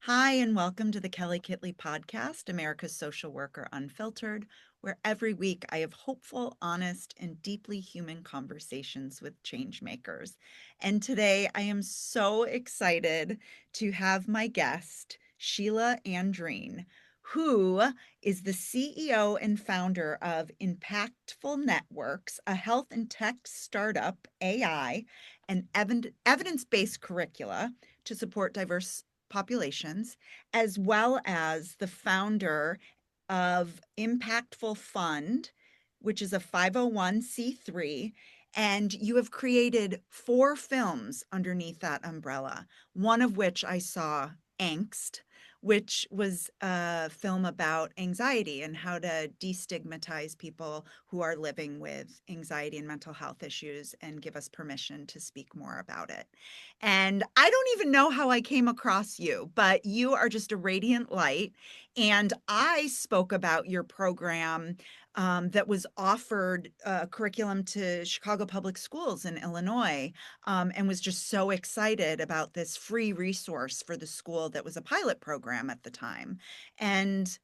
Hi, and welcome to the Kelly Kitley Podcast, America's Social Worker Unfiltered, where every week I have hopeful, honest, and deeply human conversations with change makers. And today I am so excited to have my guest, Scilla Andreen, who is the CEO and founder of Impactful Networks, a health and tech startup, AI, and evidence-based curricula to support diverse populations, as well as the founder of Impactful Fund, which is a 501(c)(3). And you have created 4 films underneath that umbrella, one of which I saw, Angst, which was a film about anxiety and how to destigmatize people who are living with anxiety and mental health issues and give us permission to speak more about it. And I don't even know how I came across you, but you are just a radiant light. And I spoke about your program that was offered curriculum to Chicago Public Schools in Illinois, and was just so excited about this free resource for the school that was a pilot program at the time. And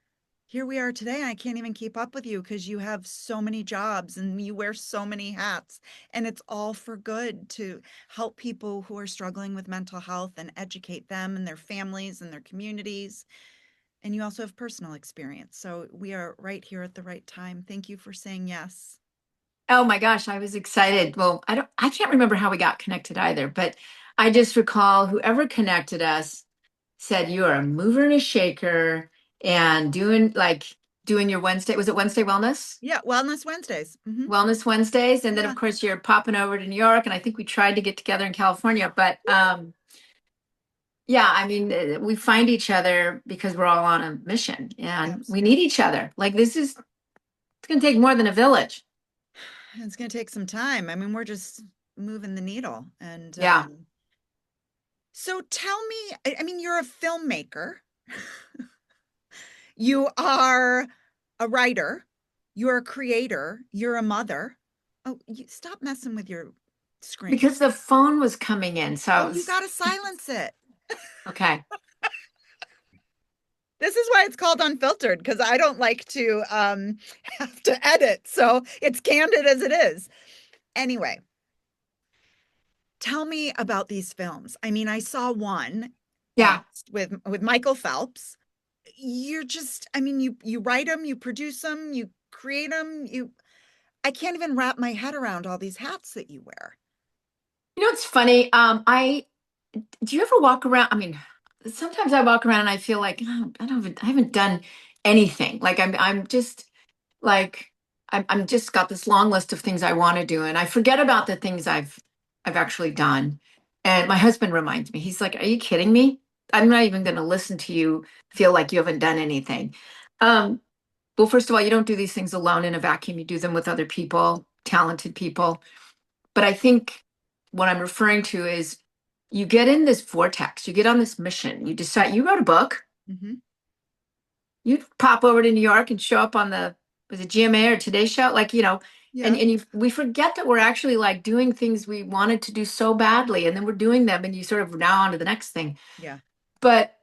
here we are today. I can't even keep up with you because you have so many jobs and you wear so many hats, and it's all for good to help people who are struggling with mental health and educate them and their families and their communities. And you also have personal experience. So we are right here at the right time. Thank you for saying yes. Oh my gosh, I was excited. Well, I can't remember how we got connected either, but I just recall whoever connected us said you are a mover and a shaker and doing your Wednesday, was it Wednesday Wellness? Yeah, Wellness Wednesdays. Wellness Wednesdays. And then Yeah. of course you're popping over to New York, and I think we tried to get together in California, but yeah, I mean, we find each other because we're all on a mission and we Absolutely. need each other. Like it's going to take more than a village. It's going to take some time. I mean, we're just moving the needle. And Yeah. so tell me, I mean, you're a filmmaker, you are a writer, you're a creator, you're a mother. Oh, you stop messing with your screen. Because the phone was coming in. So I Oh, you was, got to silence it. okay. This is why it's called unfiltered, because I don't like to have to edit. So it's candid as it is. Anyway, tell me about these films. I mean, I saw one, Yeah. Angst, with Michael Phelps. You're just, I mean, you write them, you produce them, you create them. I can't even wrap my head around all these hats that you wear. You know, it's funny. Do you ever walk around? I mean, sometimes I walk around and I feel like "Oh, I haven't done anything. Like I'm just like, I'm just got this long list of things I want to do. And I forget about the things I've actually done. And my husband reminds me, he's like, are you kidding me? I'm not even going to listen to you feel like you haven't done anything. Um, well, first of all, you don't do these things alone in a vacuum. You do them with other people, talented people. But I think what I'm referring to is you get in this vortex, you get on this mission, you decide, you wrote a book, Hmm. you pop over to New York and show up on was it GMA or Today Show? Like, Yeah. we forget that we're actually like doing things we wanted to do so badly, and then we're doing them, and you sort of now on to the next thing. Yeah. But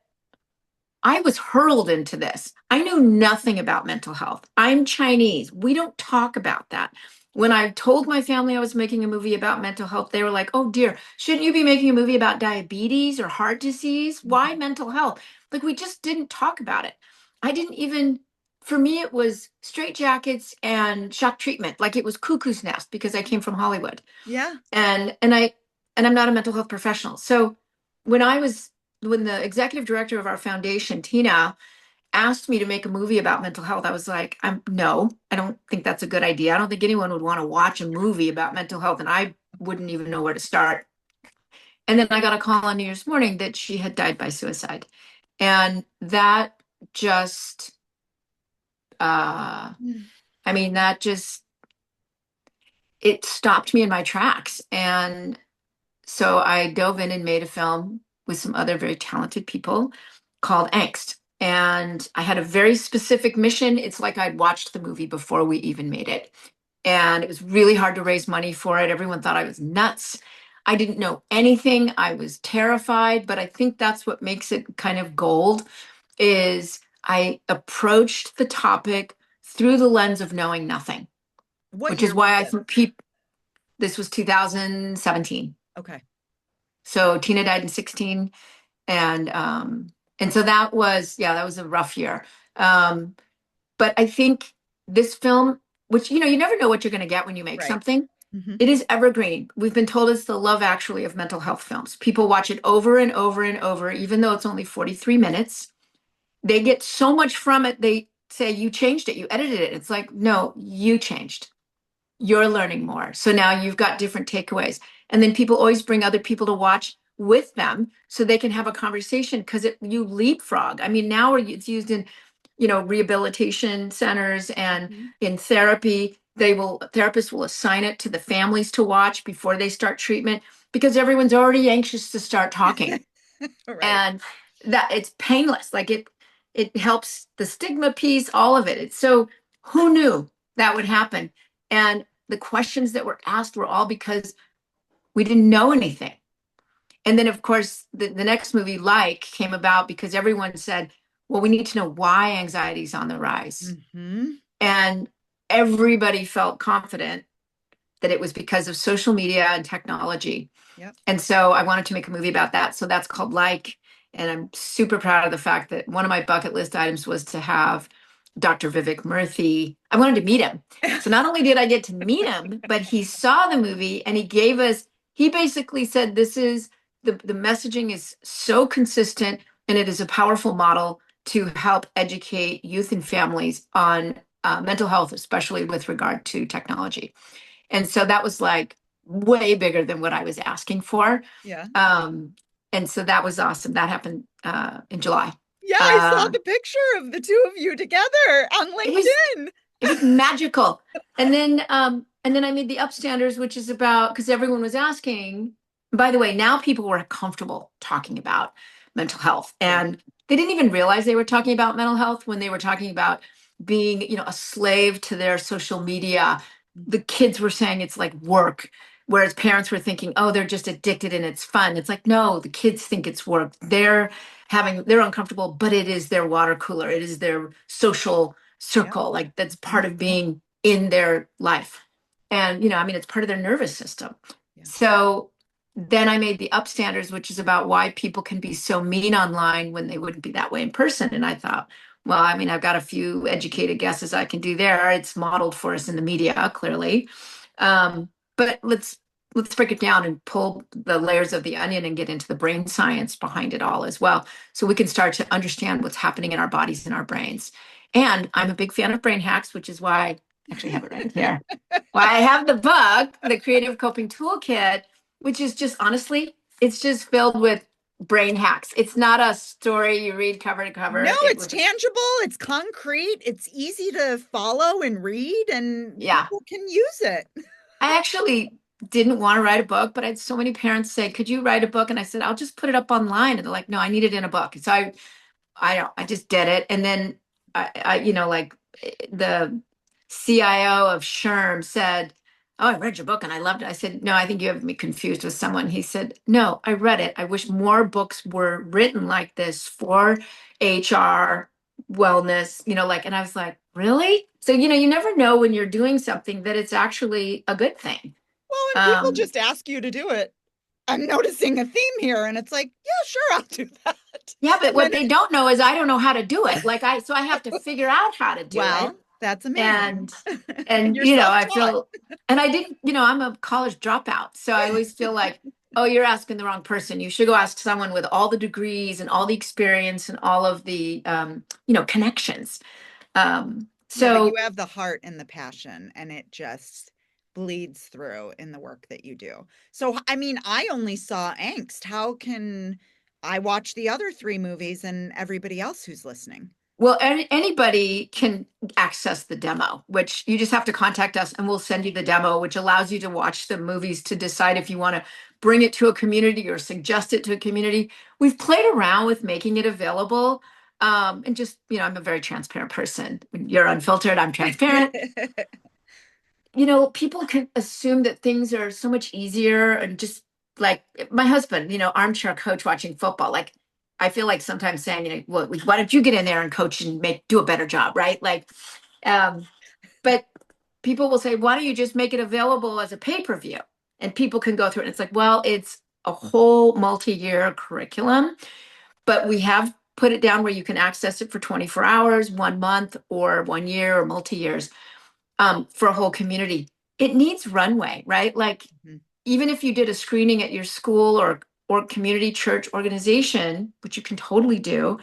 I was hurled into this. I knew nothing about mental health. I'm Chinese. We don't talk about that. When I told my family I was making a movie about mental health, they were like, oh dear, shouldn't you be making a movie about diabetes or heart disease? Why Mhm. mental health? Like, we just didn't talk about it. I didn't even, for me, it was straitjackets and shock treatment. Like, it was cuckoo's nest because I came from Hollywood. Yeah. And I'm not a mental health professional. So when I was when the executive director of our foundation, Tina, asked me to make a movie about mental health, I was like, no, I don't think that's a good idea. I don't think anyone would want to watch a movie about mental health, and I wouldn't even know where to start. And then I got a call on New Year's morning that she had died by suicide. And that just, uh, Mm. I mean, that just, it stopped me in my tracks. And so I dove in and made a film with some other very talented people called Angst. And I had a very specific mission. It's like I'd watched the movie before we even made it. And it was really hard to raise money for it. Everyone thought I was nuts. I didn't know anything. I was terrified, but I think that's what makes it kind of gold is I approached the topic through the lens of knowing nothing, What which is year was why I this? think people, this was 2017. Okay. So Tina died in 16 and so that was, yeah, that was a rough year. Um, but I think this film, which, you know, you never know what you're going to get when you make Right. something. Hmm. It is evergreen. We've been told it's the Love Actually of mental health films. People watch it over and over and over, even though it's only 43 minutes. They get so much from it. They say, you changed it, you edited it. It's like, no, you changed. You're learning more. So now you've got different takeaways. And then people always bring other people to watch with them so they can have a conversation because you leapfrog. I mean, now it's used in, you know, rehabilitation centers and Hmm. in therapy. Therapists will assign it to the families to watch before they start treatment because everyone's already anxious to start talking. Right. And that it's painless. Like it helps the stigma piece, all of it. It's so who knew that would happen? And the questions that were asked were all because we didn't know anything. And then of course the next movie like came about because everyone said, well, we need to know why anxiety is on the rise. Hmm. And everybody felt confident that it was because of social media and technology. Yep. And so I wanted to make a movie about that. So that's called Like. And I'm super proud of the fact that one of my bucket list items was to have Dr. Vivek Murthy. I wanted to meet him. So not only did I get to meet him, but he saw the movie and he basically said, this is the messaging is so consistent and it is a powerful model to help educate youth and families on mental health, especially with regard to technology. And so that was like way bigger than what I was asking for. Yeah. Um, and so that was awesome. That happened in July. Yeah, I saw Uh, the picture of the two of you together on it was LinkedIn. it was magical. And then I made the Upstanders, which is about because everyone was asking. By the way, now people were comfortable talking about mental health, Yeah. and they didn't even realize they were talking about mental health when they were talking about being, you know, a slave to their social media. The kids were saying it's like work, whereas parents were thinking, oh, they're just addicted and it's fun. It's like, no, the kids think it's work. They're uncomfortable, but it is their water cooler. It is their social Yep. circle, like that's part Mhm. of being in their life. And, you know, I mean, it's part of their nervous system. Yeah. So then I made the Upstanders, which is about why people can be so mean online when they wouldn't be that way in person. And I thought, well, I mean, I've got a few educated guesses I can do there. It's modeled for us in the media, clearly. But let's break it down and pull the layers of the onion and get into the brain science behind it all as well. So we can start to understand what's happening in our bodies and our brains. And I'm a big fan of brain hacks, which is why I actually have it right here. Why I have the book, the Creative Coping Toolkit, which is just honestly, it's just filled with brain hacks. It's not a story you read cover to No, cover. It it's was, tangible, it's concrete, it's easy to follow and read, and yeah. people can use it. I actually didn't want to write a book, but I had so many parents say, "Could you write a book?" And I said, "I'll just put it up online." And they're like, "No, I need it in a book." So I just did it. And then you know, like the CIO of SHRM said, "Oh, I read your book and I loved it." I said, "No, I think you have me confused with someone." He said, "No, I read it. I wish more books were written like this for HR, wellness, you know, like," and I was like, "Really?" So, you know, you never know when you're doing something that it's actually a good thing. Well, and people Um, just ask you to do it. I'm noticing a theme here, and it's like, yeah, sure, I'll do that. yeah, but And what then, they don't know is I don't know how to do it. So I have to figure out how to do it. well, that's amazing. and And and you're you know self-taught. I didn't, you know, I'm a college dropout, so I always feel like, oh, you're asking the wrong person. You should go ask someone with all the degrees and all the experience and all of the you know, connections. Yeah, but you So have the heart and the passion, and it just bleeds through in the work that you do. So, I mean, I only saw Angst. How can I watch the other three movies and everybody else who's listening? well, anybody can access the demo, which you just have to contact us and we'll send you the demo, which allows you to watch the movies to decide if you want to bring it to a community or suggest it to a community. We've played around with making it available. And just, you know, I'm a very transparent person. When you're unfiltered, I'm transparent. You know, people can assume that things are so much easier and just like my husband, armchair coach watching football. Like I feel like sometimes saying, well, why don't you get in there and coach and do a better job, right? Like, um, but people will say, why don't you just make it available as a pay-per-view and people can go through it? And it's like, well, it's a whole multi-year curriculum, but we have put it down where you can access it for 24 hours, 1 month, or 1 year, or multi-years, for a whole community. It needs runway, right? Like Mhm. even if you did a screening at your school or community church organization, which you can totally do,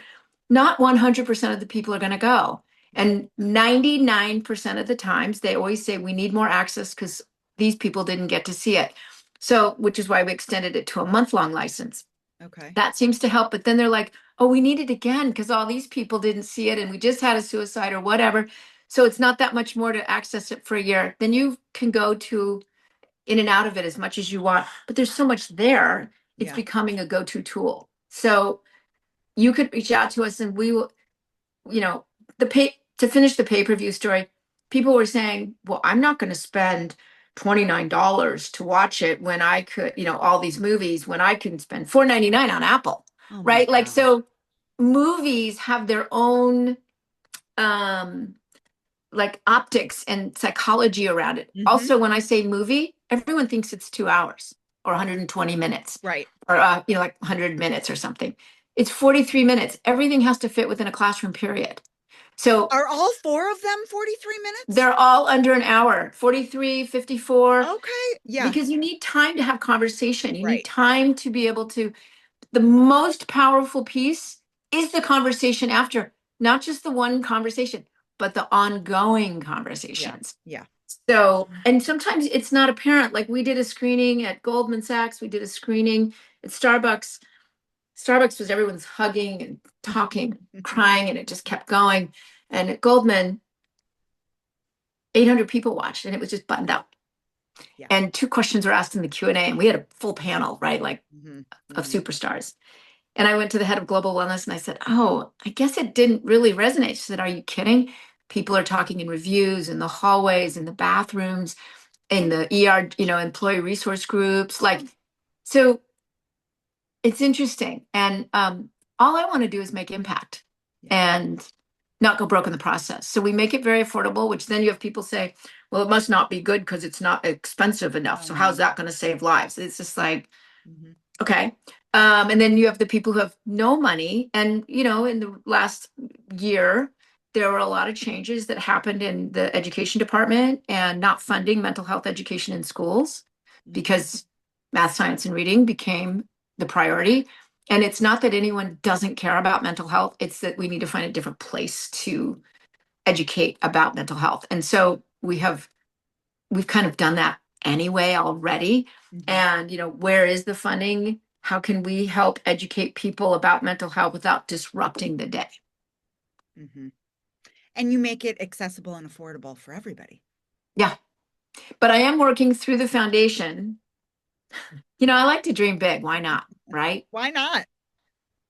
not 100% of the people are going to go. Right. And 99% of the times, they always say we need more access because these people didn't get to see it. So, which is why we extended it to a month-long license. Okay. That seems to help. But then they're like, oh, we need it again because all these people didn't see it and we just had a suicide or whatever. So it's not that much more to access it for a year. Then you can go to in and out of it as much as you want. But there's so much there. It's Yeah. becoming a go-to tool. So you could reach out to us and we will, you know, the pay to finish the pay-per-view story, people were saying, well, I'm not going to spend $29 to watch it when I could, all these movies when I can spend $4.99 on Apple, Oh my right? Like, gosh. so movies have their own um like optics and psychology around it. Hmm. Also, when I say movie, everyone thinks it's 2 hours or 120 minutes Right. or like 100 minutes or something. It's 43 minutes. Everything has to fit within a classroom period. So Are all four of them 43 minutes? they're all under an hour, 43, 54, Okay. Yeah. because you need time to have conversation. You need Right. time to be able to, the most powerful piece is the conversation after, not just the one conversation, but the ongoing Yeah. conversations. Yeah. So, and sometimes it's not apparent. Like we did a screening at Goldman Sachs, we did a screening at Starbucks. Starbucks was everyone's hugging and talking, crying, and it just kept going. And at Goldman, 800 people watched, and it was just buttoned up. Yeah. And two questions were asked in the Q&A, and we had a full panel, right, like Hmm. of Hmm. superstars. And I went to the head of global wellness and I said, oh, I guess it didn't really resonate. She said, are you kidding? People are talking in reviews, in the hallways, in the bathrooms, in the ER, employee resource groups. Like, so it's interesting. And all I want to do is make impact Yeah. and not go broke in the process. So we make it very affordable, which then you have people say, well, it must not be good because it's not expensive enough. So how's that going to save lives? It's just like, Hmm. okay. And then you have the people who have no money. And, in the last year, there were a lot of changes that happened in the education department and not funding mental health education in schools Hmm. because math, science, and reading became the priority. And it's not that anyone doesn't care about mental health, it's that we need to find a different place to educate about mental health. And so we've kind of done that anyway already. Hmm. And, where is the funding? How can we help educate people about mental health without disrupting the day? Hmm. And you make it accessible and affordable for everybody. Yeah. But I am working through the foundation. I like to dream big. Why not? Right? Why not?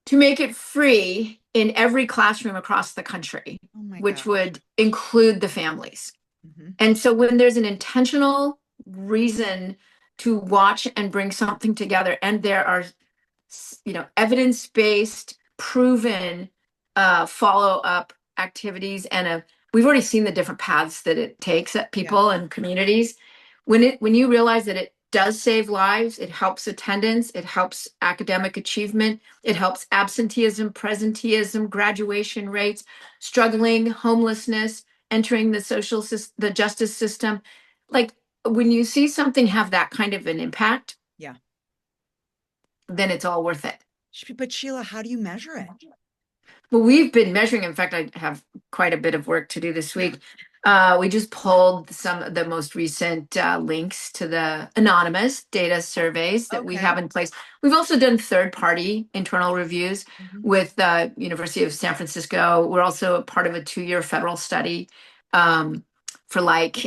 To make it free in every classroom across the country, Oh my which gosh. would include the families. Hmm. And so when there's an intentional reason to watch and bring something together, and there are evidence-based, proven follow-up activities, and we've already seen the different paths that it takes at Yeah. people and communities. When you realize that it does save lives, it helps attendance, it helps academic achievement, it helps absenteeism, presenteeism, graduation rates, struggling, homelessness, entering the justice system. Like when you see something have that kind of an impact, Yeah. then it's all worth it. But Sheila, how do you measure it? Well, we've been measuring. In fact, I have quite a bit of work to do this week. We just pulled some of the most recent links to the anonymous data surveys that we Okay. have in place. We've also done third-party internal reviews Hmm. with the University of San Francisco. We're also a part of a 2-year federal study um, for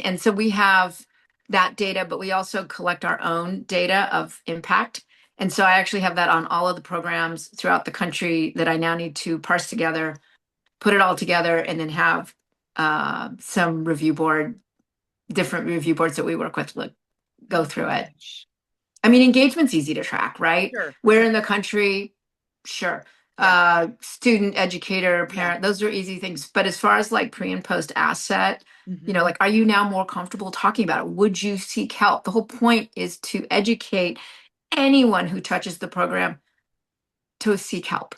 and so we have that data, but we also collect our own data of impact. And so I actually have that on all of the programs throughout the country that I now need to parse together, put it all together, and then have some different review boards that we work with go Oh my through it. gosh. I mean, engagement's easy to track, right? Sure, Where sure. in the country, sure. Yeah, Student, educator, yeah. parent, those are easy things. But as far as like pre and post asset, Hmm. like, are you now more comfortable talking about it? Would you seek help? The whole point is to educate anyone who touches the program to seek help.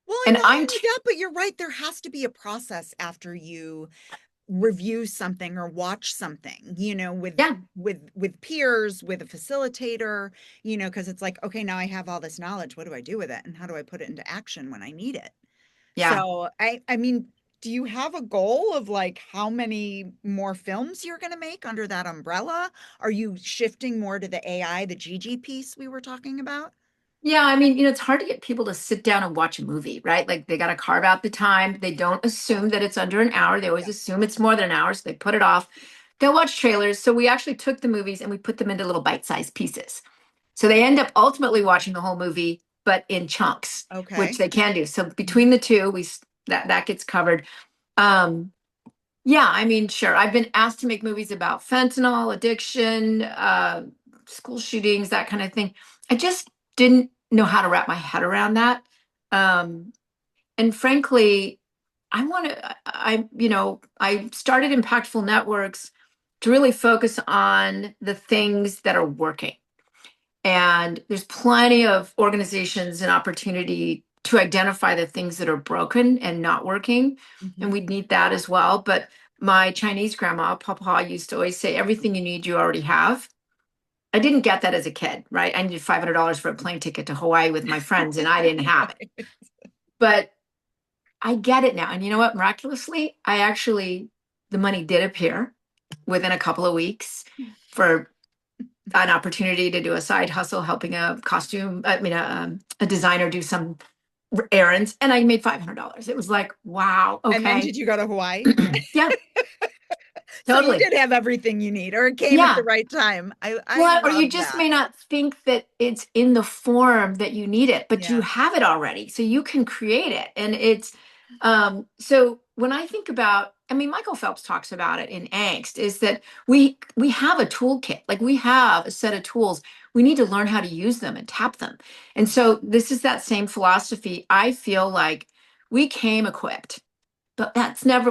Well, and And not I'm, only that, but you're right. There has to be a process after you review something or watch something, with yeah, peers, with a facilitator, because it's like, okay, now I have all this knowledge. What do I do with it? And how do I put it into action when I need it? yeah. So I mean, do you have a goal of like how many more films you're going to make under that umbrella? Are you shifting more to the AI, the GG piece we were talking about? Yeah, I mean, it's hard to get people to sit down and watch a movie, right? Like they got to carve out the time. They don't assume that it's under an hour. They always Yeah. assume it's more than an hour, so they put it off. They'll watch trailers. So we actually took the movies and we put them into little bite-sized pieces. So they end up ultimately watching the whole movie, but in chunks, which Okay. they can do. So Mhm. between the two, that gets covered. Um, yeah, I mean, sure. I've been asked to make movies about fentanyl, addiction, school shootings, that kind of thing. I just didn't know how to wrap my head around that. Um, and frankly, I started Impactful Networks to really focus on the things that are working. And there's plenty of organizations and opportunity to identify the things that are broken and not working. And Mhm. we need that as well. But my Chinese grandma, Papa, used to always say, everything you need, you already have. I didn't get that as a kid, right? I needed $500 for a plane ticket to Hawaii with my friends, and I didn't have it. Right. But I get it now. And you know what? Miraculously, the money did appear within a couple of weeks for an opportunity to do a side hustle, helping a designer do some errands, and I made $500. It was like, wow, And then okay. did you go to Hawaii? Yeah, So you totally. did have everything you need, or it came at the Yeah. right time. I Well, or you love just that. may not think that it's in the form that you need it, but you Yeah. have it already. So you can create it. And so when I think about, I mean, Michael Phelps talks about it in Angst, is that we have a toolkit, like we have a set of tools. We need to learn how to use them and tap them. And so this is that same philosophy. I feel like we came equipped, but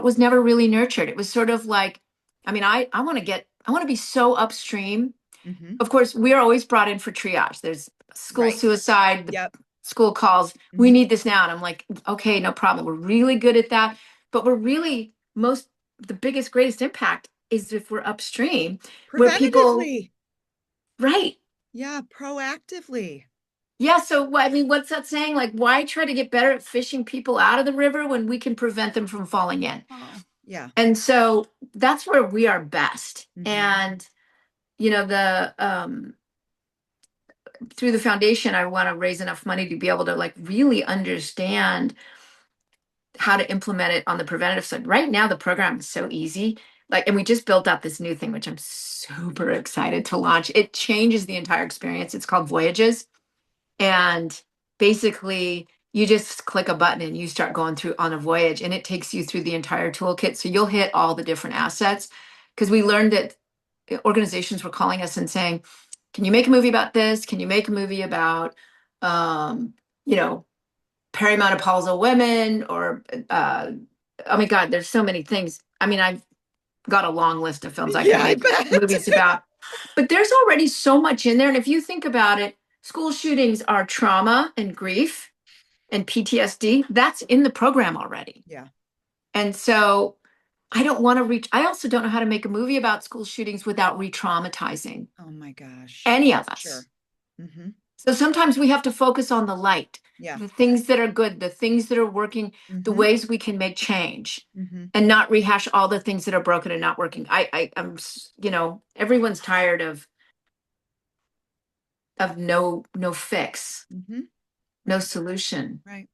was never really nurtured. It was sort of like, I mean, I want to be so upstream. Hmm. Of course, we are always brought in for triage. There's school Right. suicide, the Yep. school calls, we Hmm. need this now. And I'm like, okay, no problem. We're really good at that. But the biggest, greatest impact is if we're upstream, where people, Preventatively. right. Yeah, proactively. Yeah. So, I mean, what's that saying? Like, why try to get better at fishing people out of the river when we can prevent them from falling in? Oh, yeah. And so that's where we are best. Hmm. And, the, through the foundation, I want to raise enough money to be able to like really understand how to implement it on the preventative side. Right now, the program is so easy. Like, and we just built out this new thing, which I'm super excited to launch. It changes the entire experience. It's called Voyages. And basically, you just click a button and you start going through on a voyage, and it takes you through the entire toolkit. So you'll hit all the different assets because we learned that organizations were calling us and saying, can you make a movie about this? Can you make a movie about, um, you know, perimenopausal women or, oh my God, there's so many things. I mean, I've got a long list of films I could Yeah, I make bet. movies about, but there's already so much in there. And if you think about it, school shootings are trauma and grief and PTSD. That's in the program already. Yeah. And so I don't want to reach, I also don't know how to make a movie about school shootings without re traumatizing Oh my gosh. any of us. Sure. Hmm. So sometimes we have to focus on the light, Yeah. the things that are good, the things that are working, the Hmm. ways we can make change, Hmm. and not rehash all the things that are broken and not working. Everyone's tired of no fix, Hmm. no solution. Right.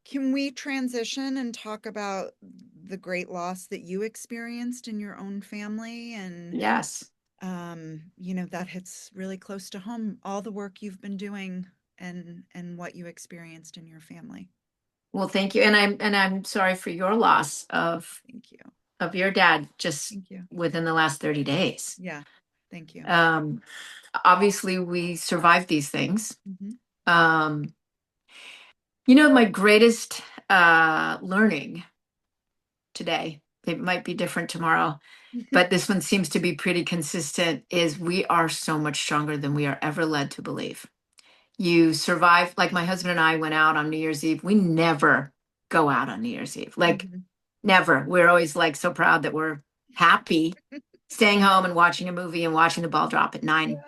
Can we transition and talk about the great loss that you experienced in your own family? And Yes. that hits really close to home, all the work you've been doing and what you experienced in your family. Well, thank you. And I'm sorry for your loss of Thank you. your dad just Thank you. within the last 30 days. Yeah. Thank you. Um, Obviously, we survived these things. Hmm. Um, my greatest learning today, it might be different tomorrow, but this one seems to be pretty consistent, is we are so much stronger than we are ever led to believe. You survive, like my husband and I went out on New Year's Eve. We never go out on New Year's Eve. Like, Hmm. never. We're always like so proud that we're happy staying home and watching a movie and watching the ball drop at 9 Yeah.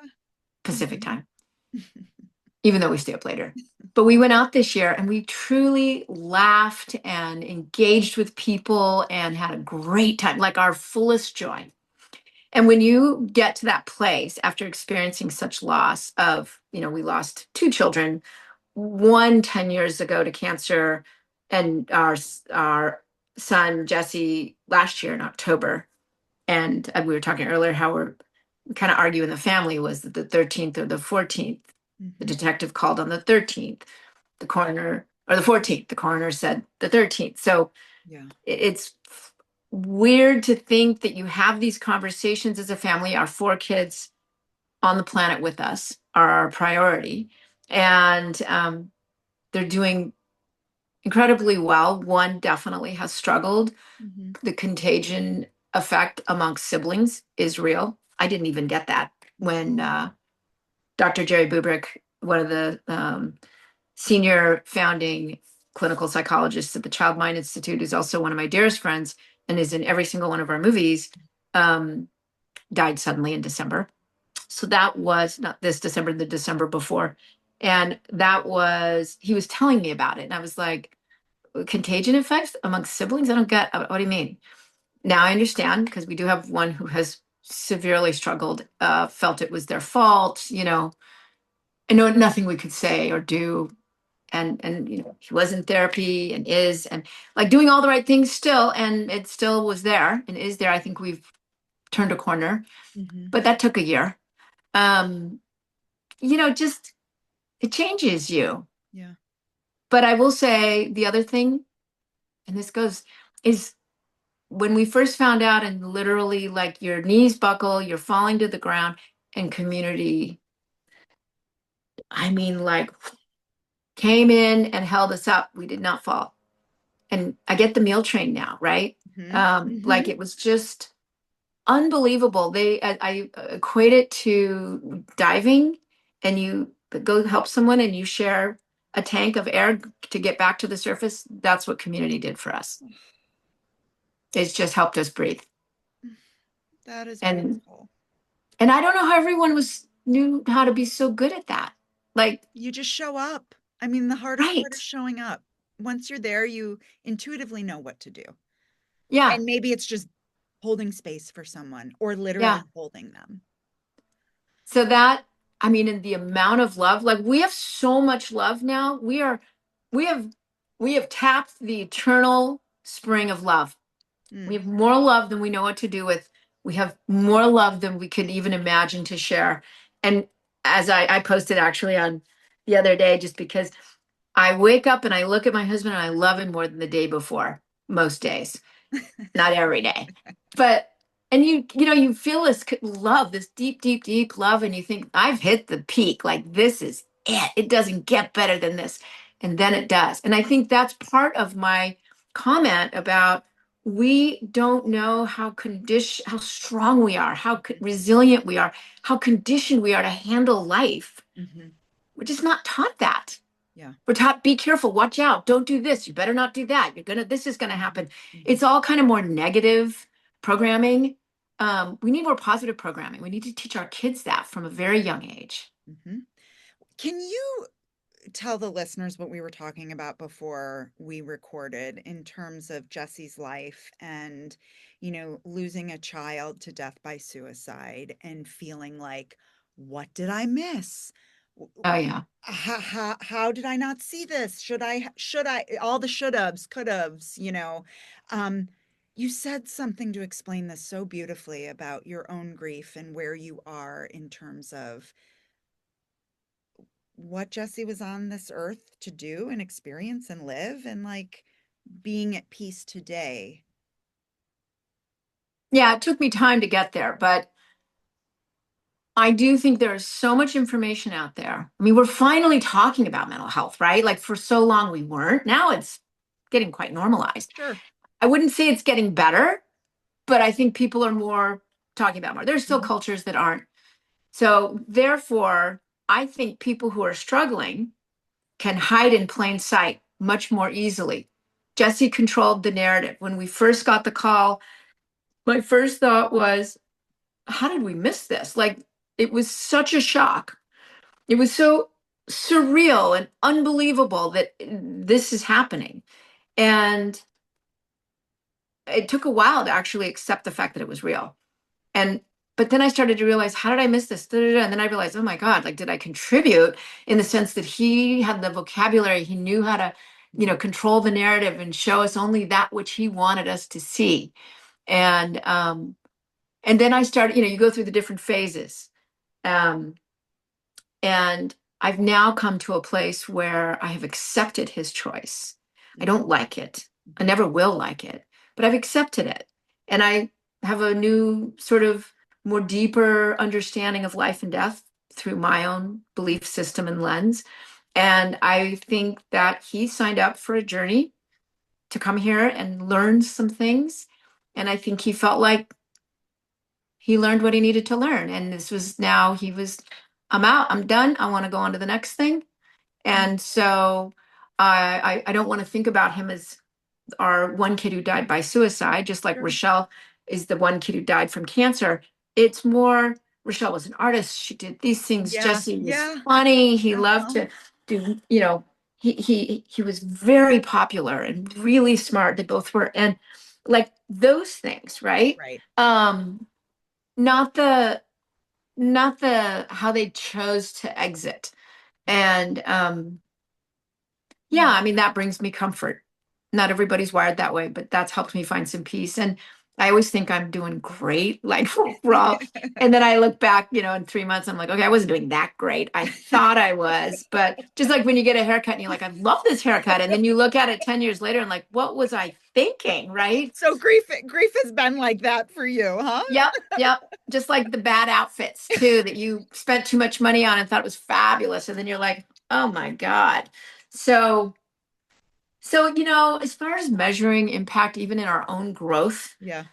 Pacific Hmm. time, even though we stay up later. But we went out this year and we truly laughed and engaged with people and had a great time, like our fullest joy. And when you get to that place after experiencing such loss of, we lost two children, one 10 years ago to cancer, and our son Jesse last year in October. And we were talking earlier how we're kind of arguing in the family, was it the 13th or the 14th? The Hmm. detective called on the 13th, the coroner, or the 14th, the coroner said the 13th. So Yeah. it's weird to think that you have these conversations as a family. Our four kids on the planet with us are our priority. And they're doing incredibly well. One definitely has struggled. Hmm. The contagion effect amongst siblings is real. I didn't even get that when Dr. Jerry Bubrick, one of the senior founding clinical psychologists at the Child Mind Institute, is also one of my dearest friends and is in every single one of our movies, um, died suddenly in December. So that was not this December, the December before. And he was telling me about it. And I was like, contagion effects amongst siblings? I don't get, what do you mean? Now I understand, because we do have one who has severely struggled, felt it was their fault. I know nothing we could say or do. And he was in therapy and is, and like doing all the right things still, and it still was there and is there. I think we've turned a corner, Hmm. but that took a year. Um, just it changes you. Yeah. But I will say the other thing, and this goes, is when we first found out, and literally like your knees buckle, you're falling to the ground, and community, I mean, like came in and held us up. We did not fall. And I get the meal train now, right? Hmm. Like Hmm. it was just unbelievable. I equate it to diving, and you go help someone and you share a tank of air to get back to the surface. That's what community did for us. It's just helped us breathe. That is And beautiful. and I don't know how everyone was knew how to be so good at that. Like, You just show up. I mean, the hardest part is right. showing up. Once you're there, you intuitively know what to do. Yeah. And maybe it's just holding space for someone or Yeah. literally holding them. So that, I mean, in the amount of love, like we have so much love now. We have, we have tapped the eternal spring of love. We Mm. have more love than we know what to do with. We have more love than we could even imagine to share. And as I posted actually on the other day, just because I wake up and I look at my husband and I love him more than the day before, most days, not every day. But and you feel this love, this deep, deep, deep love, and you think, I've hit the peak. Like this is it. It doesn't get better than this. And then it does. And I think that's part of my comment about we don't know how strong we are, how resilient we are, how conditioned we are to handle life. Hmm. We're just not taught that. Yeah. We're taught, be careful, watch out, don't do this, you better not do that. This is gonna Hmm. happen. Hmm. It's all kind of more negative programming. We need more positive programming. We need to teach our kids that from a very young age. Hmm. Can you tell the listeners what we were talking about before we recorded in terms of Jesse's life and, losing a child to death by suicide and feeling like, what did I miss? Oh yeah. How did I not see this? All the should haves, could haves, Um, you said something to explain this so beautifully about your own grief and where you are in terms of what Jesse was on this earth to do and experience and live and like being at peace today. Yeah, it took me time to get there, but I do think there's so much information out there. I mean, we're finally talking about mental health, right? Like for so long we weren't. Now it's getting quite normalized. Sure. I wouldn't say it's getting better, but I think people are more talking about it more. There's still Mhm. cultures that aren't. So therefore, I think people who are struggling can hide in plain sight much more easily. Jesse controlled the narrative. When we first got the call, my first thought was, how did we miss this? Like, it was such a shock. It was so surreal and unbelievable that this is happening. And it took a while to actually accept the fact that it was real. And but then I started to realize, how did I miss this? And then I realized, oh my God, like, did I contribute in the sense that he had the vocabulary, he knew how to, control the narrative and show us only that which he wanted us to see. And then I started, you go through the different phases. Um, and I've now come to a place where I have accepted his choice. I Mhm. don't like it. I Mhm. never will like it, but I've accepted it. And I have a new sort of more deeper understanding of life and death through my own belief system and lens. And I think that he signed up for a journey to come here and learn some things. And I think he felt like he learned what he needed to learn. And this was now he was, I'm out, I'm done. I want to go on to the next thing. Mhm. And so I don't want to think about him as our one kid who died by suicide, just like Sure. Rochelle is the one kid who died from cancer. It's more, Rochelle was an artist. She did these things. Yeah. Jesse was Yeah. funny. He loved Uh-huh. to do, he was very popular and really smart. They both were. And like those things, right? Right. Um, not the not the how they chose to exit. And yeah, Yeah. I mean, that brings me comfort. Not everybody's wired that way, but that's helped me find some peace. And I always think I'm doing great, like raw. And then I look back, in 3 months, I'm like, okay, I wasn't doing that great. I thought I was, but just like when you get a haircut and you're like, I love this haircut. And then you look at it 10 years later and like, what was I thinking? Right. So grief has been like that for you, huh? Yep. Yep. Just like the bad outfits too, that you spent too much money on and thought it was fabulous. And then you're like, oh my God. So as far as measuring impact, even in our own growth, Yeah.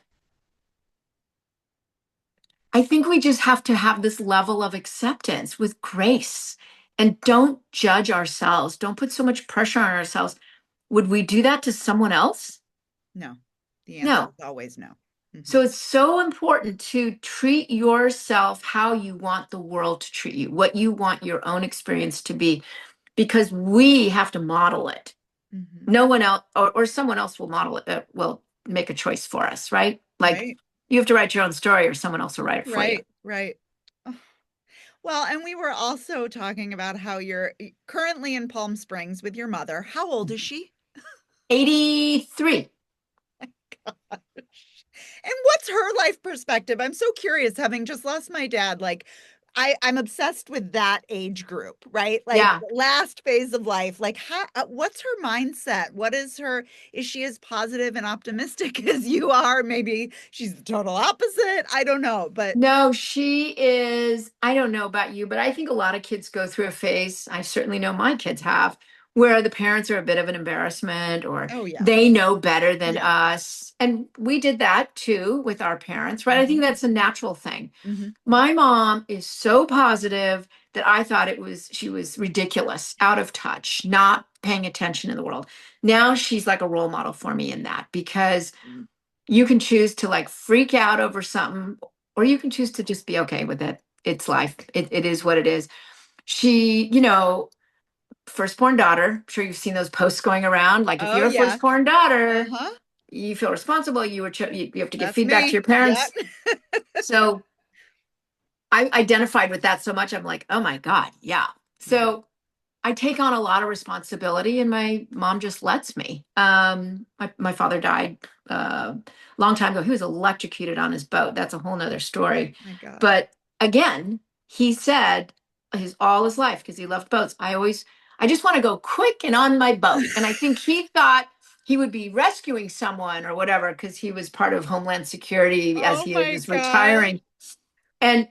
I think we just have to have this level of acceptance with grace and don't judge ourselves. Don't put so much pressure on ourselves. Would we do that to someone else? No. The answer No. is always no. So Mhm. it's so important to treat yourself how you want the world to treat you, what you want your own experience to be, because we have to model it. Mhm. No one else or someone else will model it, will make a choice for us, right? Like Right. you have to write your own story or someone else will write it for you. Right. Right. Ugh. Well, and we were also talking about how you're currently in Palm Springs with your mother. How old is she? 83. And what's her life perspective? I'm so curious, having just lost my dad. Like, I'm obsessed with that age group, right? Like Yeah. last phase of life. Like, what's her mindset? Is she as positive and optimistic as you are? Maybe she's the total opposite. I don't know, but No, she is. I don't know about you, but I think a lot of kids go through a phase. I certainly know my kids have, where the parents are a bit of an embarrassment or oh yeah, they know better than yeah. us. And we did that too with our parents, right? I think Mhm. that's a natural thing. Mhm. My mom is so positive that I thought she was ridiculous, out of touch, not paying attention in the world. Now she's like a role model for me in that because you can choose to like freak out over something or you can choose to just be okay with it. It's life. It is what it is. She, firstborn daughter. I'm sure you've seen those posts going around. Like if Oh you're a yeah. firstborn daughter, Uh-huh. you feel responsible. You have to give That's feedback to me. your Yeah. parents. So I identified with that so much. I'm like, oh my God, yeah. Yeah. So I take on a lot of responsibility, and my mom just lets me. My father died a long time ago. He was electrocuted on his boat. That's a whole nother story. My God. But again, he said all his life because he loved boats. I just want to go quick and on my boat. And I think he thought he would be rescuing someone or whatever because he was part of Homeland Security as Oh he my was gosh. retiring. And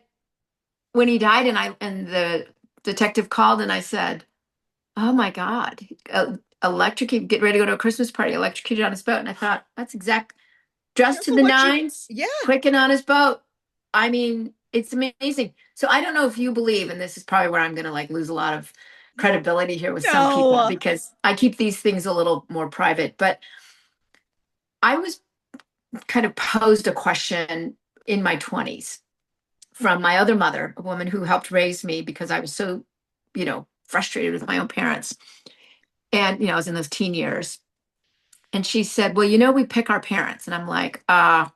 when he died, and the detective called, and I said, "Oh my God, electrocute! Get ready to go to a Christmas party, electrocuted on his boat." And I thought, that's exact, dressed to Careful the what you, nines, yeah. quick and on his boat. I mean, it's amazing. So I don't know if you believe, and this is probably where I'm going to like lose a lot of credibility here with some people No. because I keep these things a little more private. But I was kind of posed a question in my 20s from my other mother, a woman who helped raise me because I was so, frustrated with my own parents. And, I was in those teen years. And she said, "Well, we pick our parents." And I'm like, I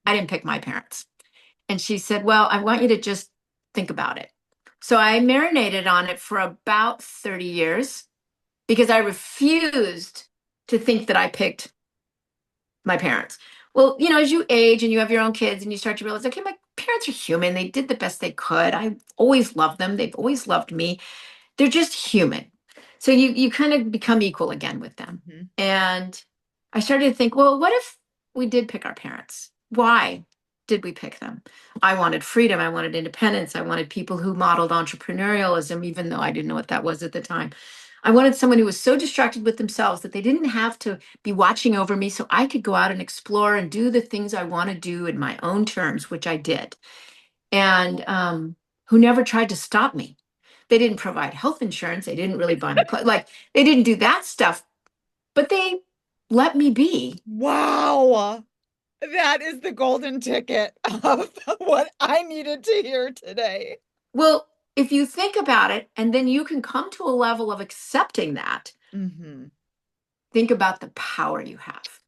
didn't pick my parents. And she said, "Well, I want you to just think about it." So I marinated on it for about 30 years because I refused to think that I picked my parents. Well, as you age and you have your own kids and you start to realize, okay, my parents are human. They did the best they could. I always loved them. They've always loved me. They're just human. So you kind of become equal again with them. Hmm. And I started to think, well, what if we did pick our parents? Why did we pick them? I wanted freedom. I wanted independence. I wanted people who modeled entrepreneurialism, even though I didn't know what that was at the time. I wanted someone who was so distracted with themselves that they didn't have to be watching over me so I could go out and explore and do the things I want to do in my own terms, which I did. And who never tried to stop me. They didn't provide health insurance. They didn't really buy me clothes. Like they didn't do that stuff, but they let me be. Wow. That is the golden ticket of what I needed to hear today. Well, if you think about it, and then you can come to a level of accepting that, Hmm. think about the power you have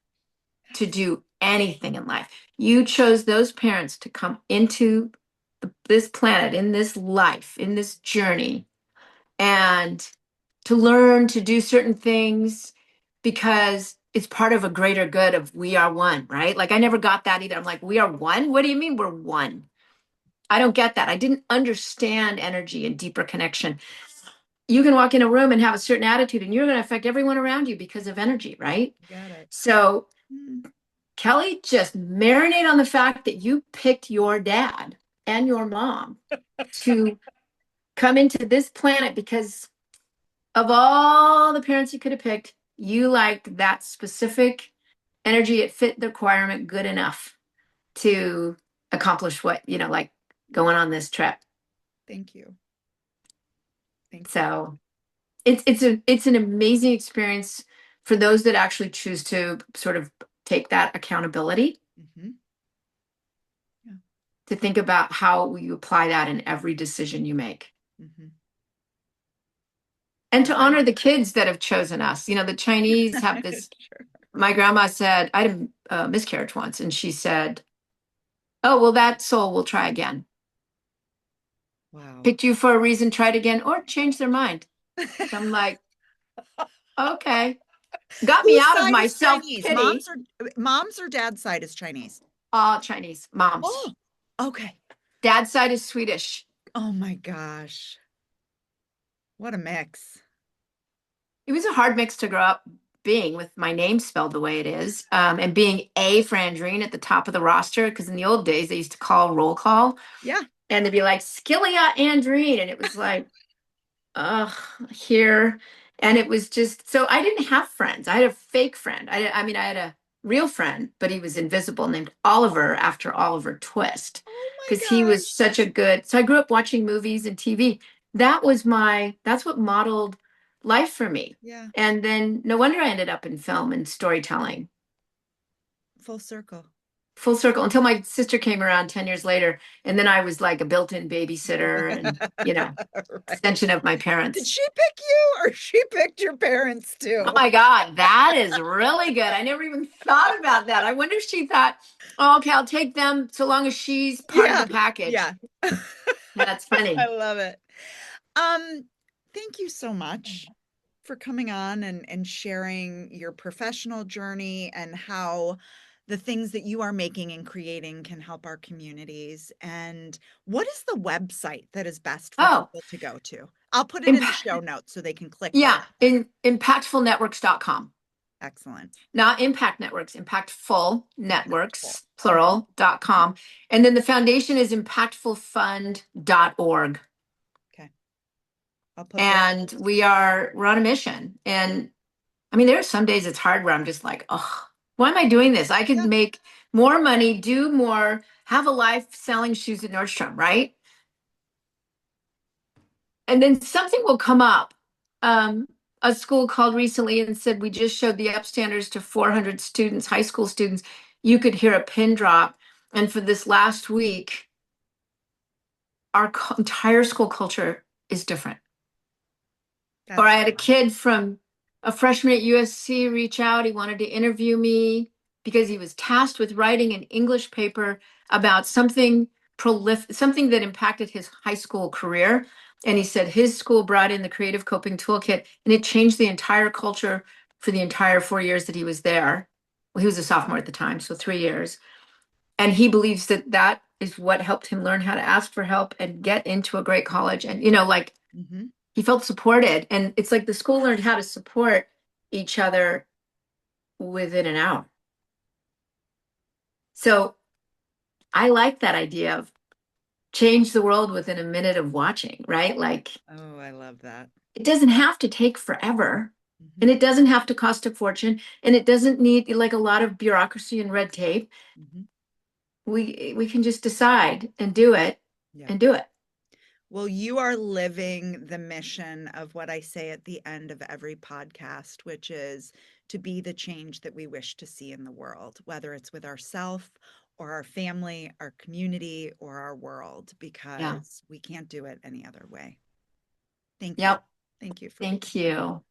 to Yes. do anything in life. You chose those parents to come into this planet, in this life, in this journey, and to learn to do certain things because it's part of a greater good of we are one, right? Like I never got that either. I'm like, we are one? What do you mean we're one? I don't get that. I didn't understand energy and deeper connection. You can walk in a room and have a certain attitude and you're going to affect everyone around you because of energy, right? Got it. So, Mm. Kelly, just marinate on the fact that you picked your dad and your mom to come into this planet because of all the parents you could have picked, you liked that specific energy. It fit the requirement good enough to accomplish what, like going on this trip. Thank you. Thank you. So it's an amazing experience for those that actually choose to sort of take that accountability Hmm. Yeah. to think about how you apply that in every decision you make. Hmm. And Well, to honor the kids that have chosen us. The Chinese have this. sure. My grandma said, I had a miscarriage once, and she said, "Oh, well, that soul will try again. Wow. Picked you for a reason, tried again, or change their mind." So I'm like, okay. Got me Whose out of side my is Chinese? self-pity. Mom's or dad's side is Chinese? All Chinese moms. Oh, okay. Dad's side is Swedish. Oh my gosh. What a mix. It was a hard mix to grow up being with my name spelled the way it is, and being A for Andreen at the top of the roster. Because in the old days, they used to call roll call, Yeah. and they'd be like Scilla Andreen, and it was like, ugh, here. And it was just so I didn't have friends. I had a fake friend. I mean, I had a real friend, but he was invisible, named Oliver after Oliver Twist, Oh my because he was gosh. such a good. So I grew up watching movies and TV. That's what modeled life for me. Yeah. And then no wonder I ended up in film and storytelling. Full circle. Full circle until my sister came around 10 years later. And then I was like a built-in babysitter and, Right. extension of my Did parents. she pick you or she picked your parents Oh too? my God, that is really good. I never even thought about that. I wonder if she thought, oh, okay, I'll take them so long as she's part of the Yeah. package. Yeah. That's I funny. love it. Um, Thank you so much for coming on and sharing your professional journey and how the things that you are making and creating can help our communities. And what is the website that is best for Oh, people to go to? I'll put it in the impact, show notes so they can click right yeah, there. impactfulnetworks.com. Excellent. Not impact networks, impactful Impactful. networks, Mhm, mhm. plural.com. And then the foundation is impactfulfund.org. Okay. I'll put both of And those in. we're on a mission. And I mean, there are some days it's hard where I'm just like, oh, why am I doing this? I could Yeah. make more money, do more, have a life selling shoes at Nordstrom, right? And then something will come up. Um, a school called recently and said, we just showed the upstanders to 400 students, high school students. You could hear a pin drop. And for this last week, our entire school culture is different. Or That's I had a kid from a freshman at USC reach out. He wanted to interview me because he was tasked with writing an English paper about something something that impacted his high school career. And he said his school brought in the Creative Coping Toolkit and it changed the entire culture for the entire 4 years that he was there. Well, he was a sophomore at the time, so 3 years. And he believes that that is what helped him learn how to ask for help and get into a great college. And, like hmm he felt supported. And it's like the school learned how to support each other within an hour. So I like that idea of change the world within a minute of watching, right? Like Oh, I love that. it doesn't have to take forever. And hmm it doesn't have to cost a fortune. And it doesn't need like a lot of bureaucracy and red tape. hmm We can just decide and do it Yeah. and do it. Well, you are living the mission of what I say at the end of every podcast, which is to be the change that we wish to see in the world, whether it's with ourself or our family, our community, or our world, Yeah. because we can't do it any other way. Thank you. Yep. Thank you for being Thank here. you.